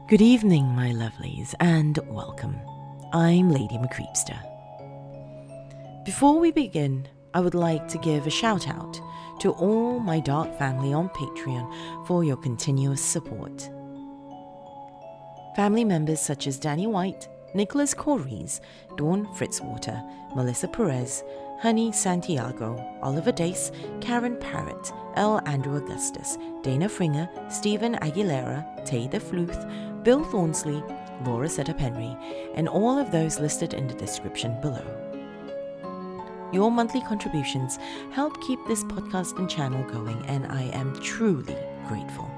Good evening, my lovelies, and welcome. I'm Lady MCreepsta. Before we begin, I would like to give a shout out to all my dark family on Patreon for your continuous support. Family members such as Danny White, Nicholas Corries, Dawn Fritzwater, Melissa Perez, Honey Santiago, Oliver Dace, Karen Parrott, L. Andrew Augustus, Dana Fringer, Steven Aguilera, Tay the Fluth, Bill Thornsley, Laura Seta-Penry, and all of those listed in the description below. Your monthly contributions help keep this podcast and channel going, and I am truly grateful.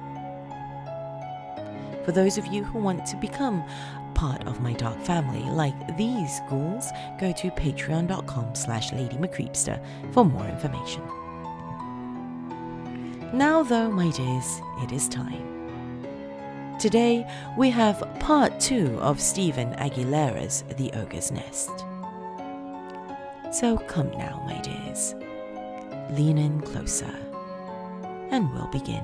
For those of you who want to become part of my dark family like these ghouls, go to patreon.com/ladymcreepsta for more information. Now though, my dears, it is time. Today we have part 2 of Steven Aguilera's The Ogre's Nest. So come now, my dears, lean in closer and we'll begin.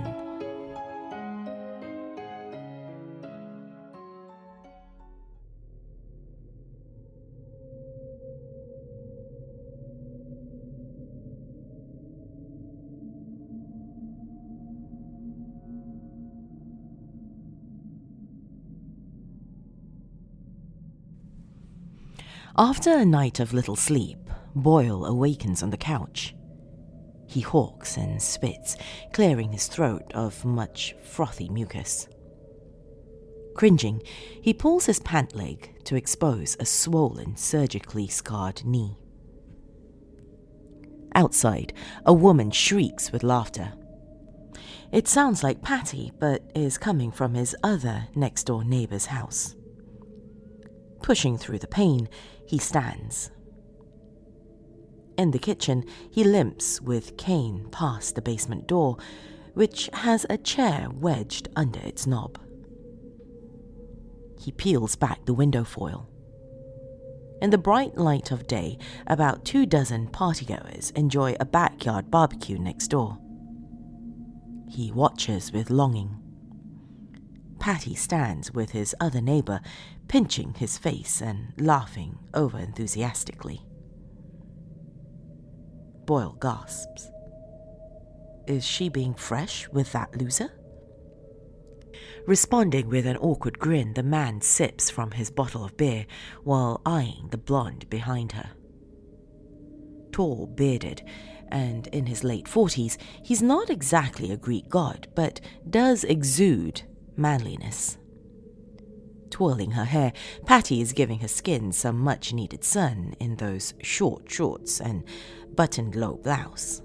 After a night of little sleep, Boyle awakens on the couch. He hawks and spits, clearing his throat of much frothy mucus. Cringing, he pulls his pant leg to expose a swollen, surgically scarred knee. Outside, a woman shrieks with laughter. It sounds like Patty, but is coming from his other next-door neighbor's house. Pushing through the pain, he stands. In the kitchen, he limps with cane past the basement door, which has a chair wedged under its knob. He peels back the window foil. In the bright light of day, about 24 partygoers enjoy a backyard barbecue next door. He watches with longing. Patty stands with his other neighbor, pinching his face and laughing over-enthusiastically. Boyle gasps. Is she being fresh with that loser? Responding with an awkward grin, the man sips from his bottle of beer while eyeing the blonde behind her. Tall, bearded, and in his late 40s, he's not exactly a Greek god, but does exude manliness. Twirling her hair, Patty is giving her skin some much-needed sun in those short shorts and buttoned-low blouse.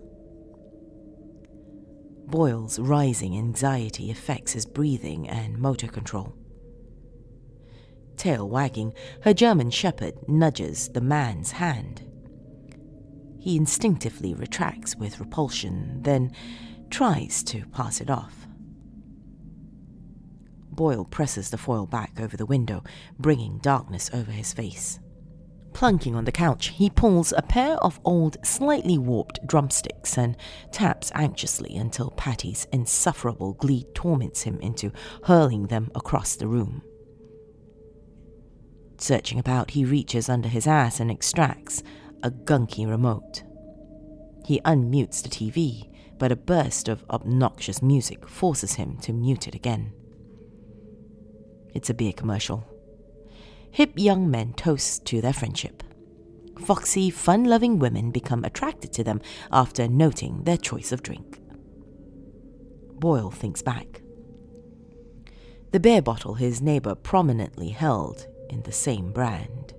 Boyle's rising anxiety affects his breathing and motor control. Tail wagging, her German shepherd nudges the man's hand. He instinctively retracts with repulsion, then tries to pass it off. Boyle presses the foil back over the window, bringing darkness over his face. Plunking on the couch, he pulls a pair of old, slightly warped drumsticks and taps anxiously until Patty's insufferable glee torments him into hurling them across the room. Searching about, he reaches under his ass and extracts a gunky remote. He unmutes the TV, but a burst of obnoxious music forces him to mute it again. It's a beer commercial. Hip young men toast to their friendship. Foxy, fun-loving women become attracted to them after noting their choice of drink. Boyle thinks back. The beer bottle his neighbor prominently held in the same brand.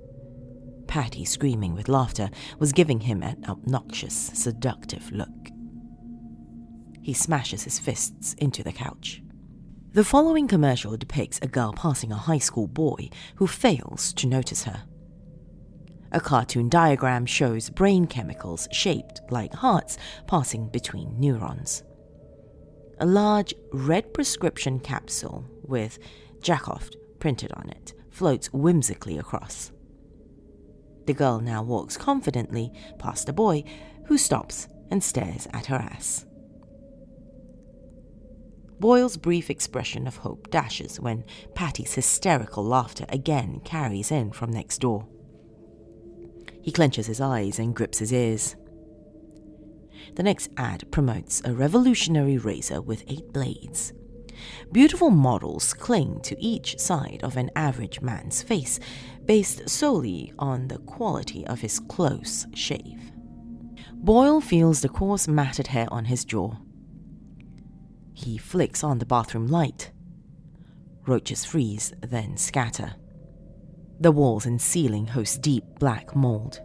Patty, screaming with laughter, was giving him an obnoxious, seductive look. He smashes his fists into the couch. The following commercial depicts a girl passing a high school boy who fails to notice her. A cartoon diagram shows brain chemicals shaped like hearts passing between neurons. A large red prescription capsule with Jackoff printed on it floats whimsically across. The girl now walks confidently past the boy, who stops and stares at her ass. Boyle's brief expression of hope dashes when Patty's hysterical laughter again carries in from next door. He clenches his eyes and grips his ears. The next ad promotes a revolutionary razor with 8 blades. Beautiful models cling to each side of an average man's face, based solely on the quality of his close shave. Boyle feels the coarse matted hair on his jaw. He flicks on the bathroom light. Roaches freeze, then scatter. The walls and ceiling host deep black mold.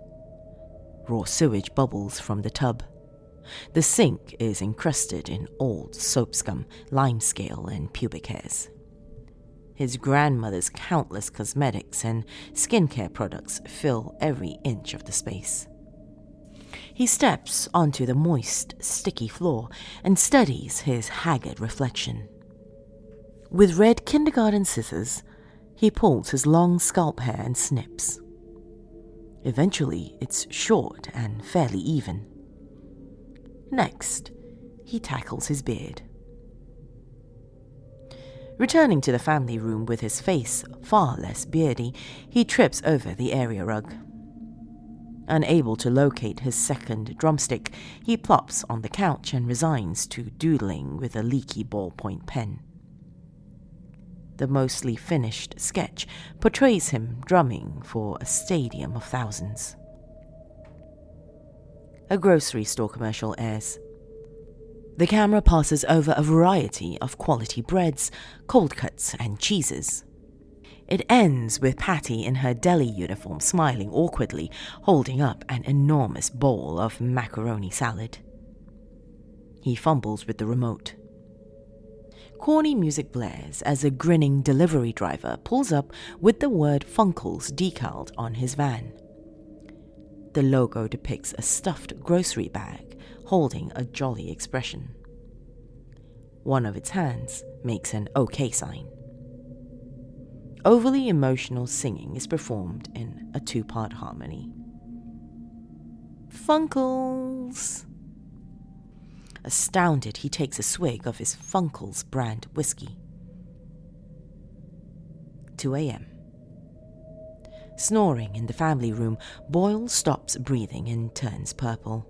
Raw sewage bubbles from the tub. The sink is encrusted in old soap scum, limescale, and pubic hairs. His grandmother's countless cosmetics and skincare products fill every inch of the space. He steps onto the moist, sticky floor and studies his haggard reflection. With red kindergarten scissors, he pulls his long scalp hair and snips. Eventually, it's short and fairly even. Next, he tackles his beard. Returning to the family room with his face far less beardy, he trips over the area rug. Unable to locate his second drumstick, he plops on the couch and resigns to doodling with a leaky ballpoint pen. The mostly finished sketch portrays him drumming for a stadium of thousands. A grocery store commercial airs. The camera passes over a variety of quality breads, cold cuts, and cheeses. It ends with Patty in her deli uniform smiling awkwardly, holding up an enormous bowl of macaroni salad. He fumbles with the remote. Corny music blares as a grinning delivery driver pulls up with the word Funkles decaled on his van. The logo depicts a stuffed grocery bag holding a jolly expression. One of its hands makes an OK sign. Overly emotional singing is performed in a 2-part harmony. Funkles! Astounded, he takes a swig of his Funkles brand whiskey. 2 a.m. Snoring in the family room, Boyle stops breathing and turns purple.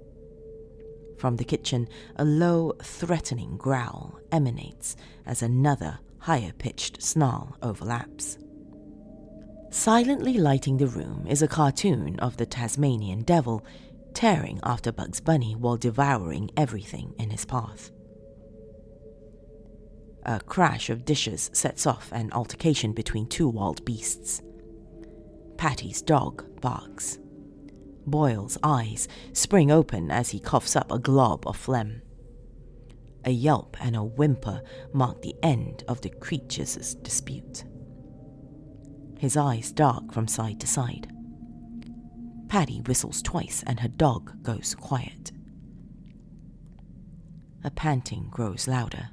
From the kitchen, a low, threatening growl emanates as another, higher-pitched snarl overlaps. Silently lighting the room is a cartoon of the Tasmanian devil tearing after Bugs Bunny while devouring everything in his path. A crash of dishes sets off an altercation between 2 wild beasts. Patty's dog barks. Boyle's eyes spring open as he coughs up a glob of phlegm. A yelp and a whimper mark the end of the creature's dispute. His eyes dark from side to side. Patty whistles twice and her dog goes quiet. A panting grows louder.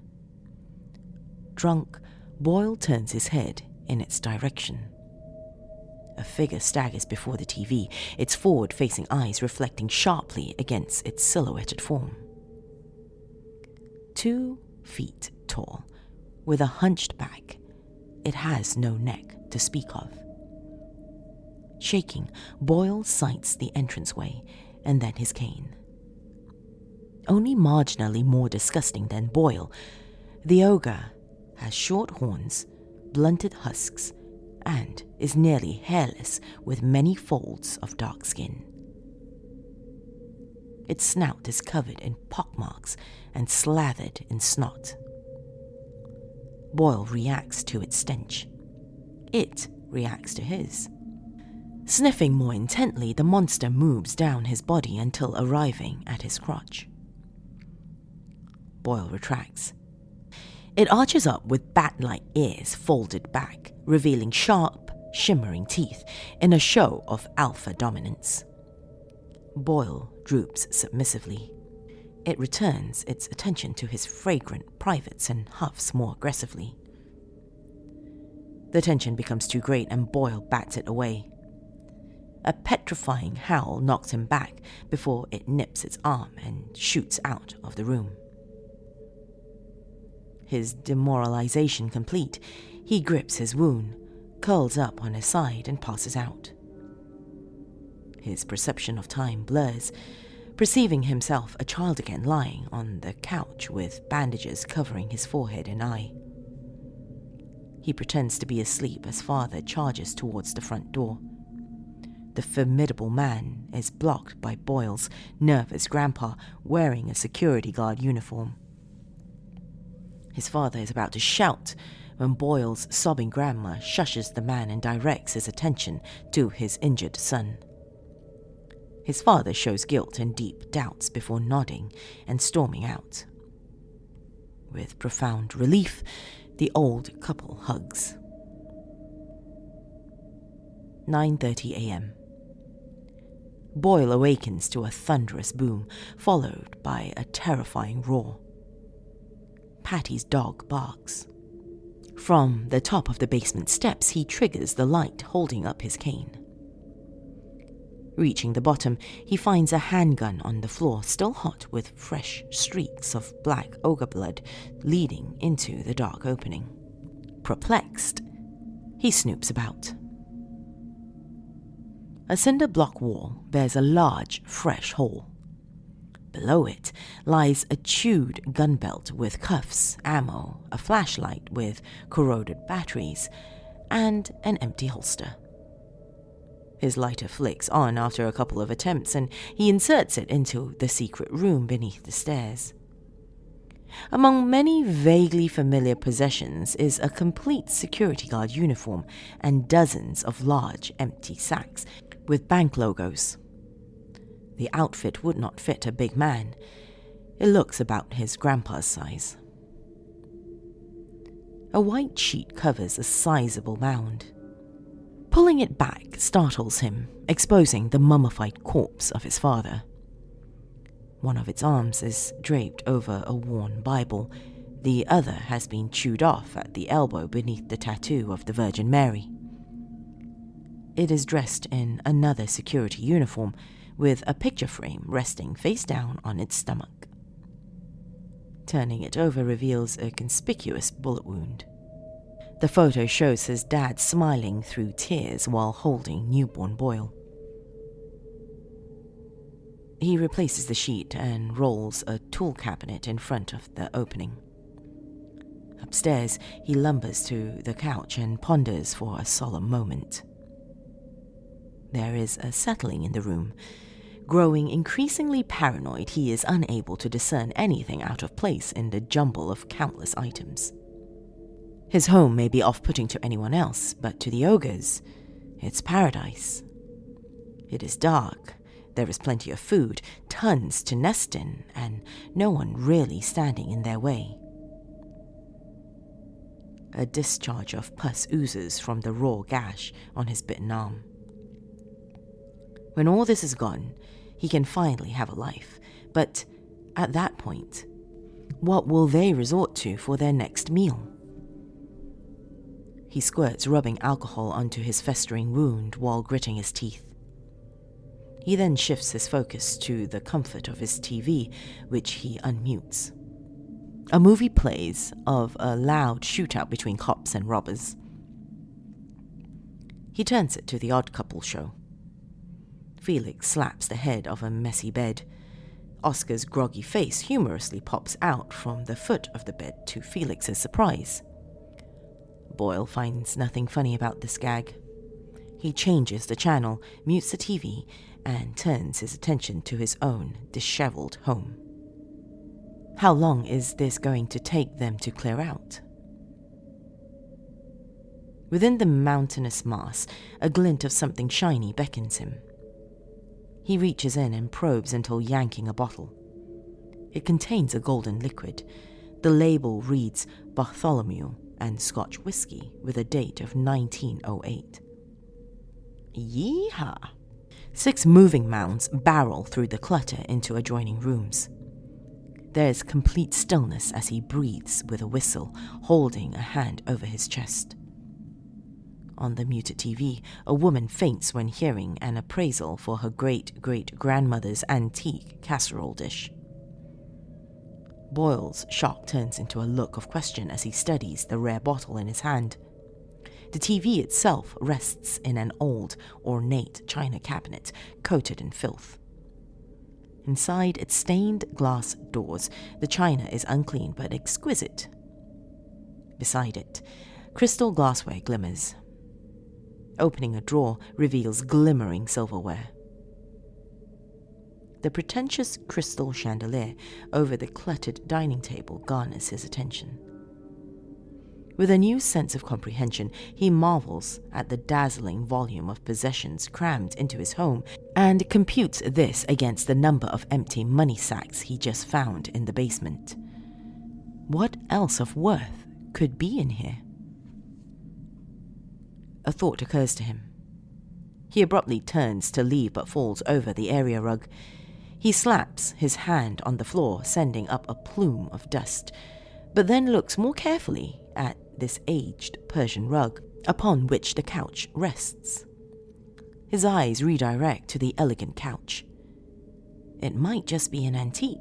Drunk, Boyle turns his head in its direction. A figure staggers before the TV, its forward-facing eyes reflecting sharply against its silhouetted form. 2 feet tall, with a hunched back, it has no neck to speak of. Shaking, Boyle sights the entranceway and then his cane. Only marginally more disgusting than Boyle, the ogre has short horns, blunted husks, and is nearly hairless with many folds of dark skin. Its snout is covered in pockmarks and slathered in snot. Boyle reacts to its stench. It reacts to his. Sniffing more intently, the monster moves down his body until arriving at his crotch. Boyle retracts. It arches up with bat-like ears folded back, revealing sharp, shimmering teeth in a show of alpha dominance. Boyle droops submissively. It returns its attention to his fragrant privates and huffs more aggressively. The tension becomes too great and Boyle bats it away. A petrifying howl knocks him back before it nips its arm and shoots out of the room. His demoralization complete, he grips his wound, curls up on his side and passes out. His perception of time blurs, perceiving himself a child again lying on the couch with bandages covering his forehead and eye. He pretends to be asleep as father charges towards the front door. The formidable man is blocked by Boyle's nervous grandpa wearing a security guard uniform. His father is about to shout when Boyle's sobbing grandma shushes the man and directs his attention to his injured son. His father shows guilt and deep doubts before nodding and storming out. With profound relief, the old couple hugs. 9:30 a.m. Boyle awakens to a thunderous boom, followed by a terrifying roar. Patty's dog barks. From the top of the basement steps, he triggers the light holding up his cane. Reaching the bottom, he finds a handgun on the floor, still hot with fresh streaks of black ogre blood leading into the dark opening. Perplexed, he snoops about. A cinder block wall bears a large, fresh hole. Below it lies a chewed gun belt with cuffs, ammo, a flashlight with corroded batteries, and an empty holster. His lighter flicks on after a couple of attempts, and he inserts it into the secret room beneath the stairs. Among many vaguely familiar possessions is a complete security guard uniform and dozens of large, empty sacks with bank logos. The outfit would not fit a big man. It looks about his grandpa's size. A white sheet covers a sizable mound. Pulling it back startles him, exposing the mummified corpse of his father. One of its arms is draped over a worn Bible. The other has been chewed off at the elbow beneath the tattoo of the Virgin Mary. It is dressed in another security uniform, with a picture frame resting face down on its stomach. Turning it over reveals a conspicuous bullet wound. The photo shows his dad smiling through tears while holding newborn Boyle. He replaces the sheet and rolls a tool cabinet in front of the opening. Upstairs, he lumbers to the couch and ponders for a solemn moment. There is a settling in the room. Growing increasingly paranoid, he is unable to discern anything out of place in the jumble of countless items. His home may be off-putting to anyone else, but to the ogres, it's paradise. It is dark, there is plenty of food, tons to nest in, and no one really standing in their way. A discharge of pus oozes from the raw gash on his bitten arm. When all this is gone, he can finally have a life, but at that point, what will they resort to for their next meal? He squirts rubbing alcohol onto his festering wound while gritting his teeth. He then shifts his focus to the comfort of his TV, which he unmutes. A movie plays of a loud shootout between cops and robbers. He turns it to the Odd Couple show. Felix slaps the head of a messy bed. Oscar's groggy face humorously pops out from the foot of the bed to Felix's surprise. Boyle finds nothing funny about this gag. He changes the channel, mutes the TV, and turns his attention to his own disheveled home. How long is this going to take them to clear out? Within the mountainous mass, a glint of something shiny beckons him. He reaches in and probes until yanking a bottle. It contains a golden liquid. The label reads Bartholomew and Scotch whiskey with a date of 1908. Yeehaw! 6 moving mounds barrel through the clutter into adjoining rooms. There is complete stillness as he breathes with a whistle, holding a hand over his chest. On the muted TV, a woman faints when hearing an appraisal for her great-great-grandmother's antique casserole dish. Boyle's shock turns into a look of question as he studies the rare bottle in his hand. The TV itself rests in an old, ornate china cabinet coated in filth. Inside its stained glass doors, the china is unclean but exquisite. Beside it, crystal glassware glimmers. Opening a drawer reveals glimmering silverware. The pretentious crystal chandelier over the cluttered dining table garners his attention. With a new sense of comprehension, he marvels at the dazzling volume of possessions crammed into his home and computes this against the number of empty money sacks he just found in the basement. What else of worth could be in here? A thought occurs to him. He abruptly turns to leave but falls over the area rug. He slaps his hand on the floor, sending up a plume of dust, but then looks more carefully at this aged Persian rug upon which the couch rests. His eyes redirect to the elegant couch. It might just be an antique.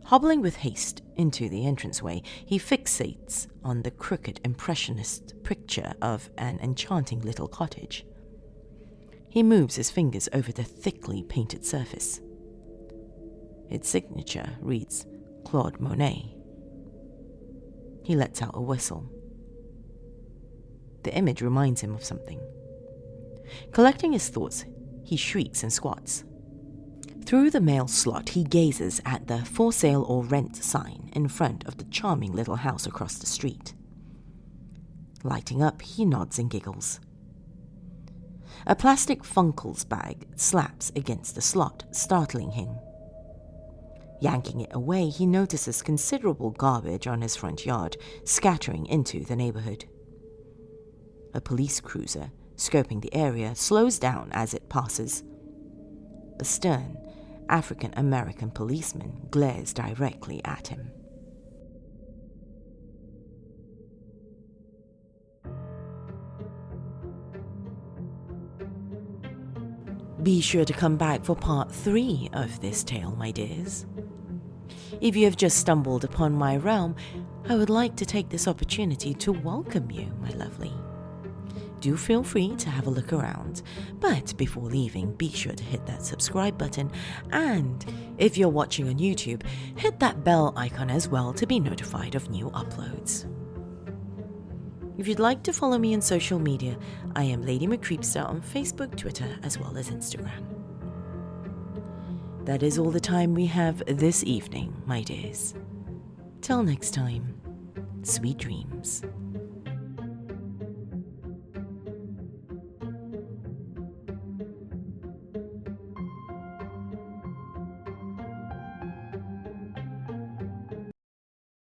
Hobbling with haste into the entranceway, he fixates on the crooked impressionist picture of an enchanting little cottage. He moves his fingers over the thickly painted surface. Its signature reads Claude Monet. He lets out a whistle. The image reminds him of something. Collecting his thoughts, he shrieks and squats. Through the mail slot, he gazes at the for sale or rent sign in front of the charming little house across the street. Lighting up, he nods and giggles. A plastic Funkles bag slaps against the slot, startling him. Yanking it away, he notices considerable garbage on his front yard, scattering into the neighborhood. A police cruiser, scoping the area, slows down as it passes. A stern, African-American policeman glares directly at him. Be sure to come back for part 3 of this tale, my dears. If you have just stumbled upon my realm, I would like to take this opportunity to welcome you, my lovely. Do feel free to have a look around, but before leaving, be sure to hit that subscribe button, and if you're watching on YouTube, hit that bell icon as well to be notified of new uploads. If you'd like to follow me on social media, I am Lady MCreepsta on Facebook, Twitter, as well as Instagram. That is all the time we have this evening, my dears. Till next time, sweet dreams.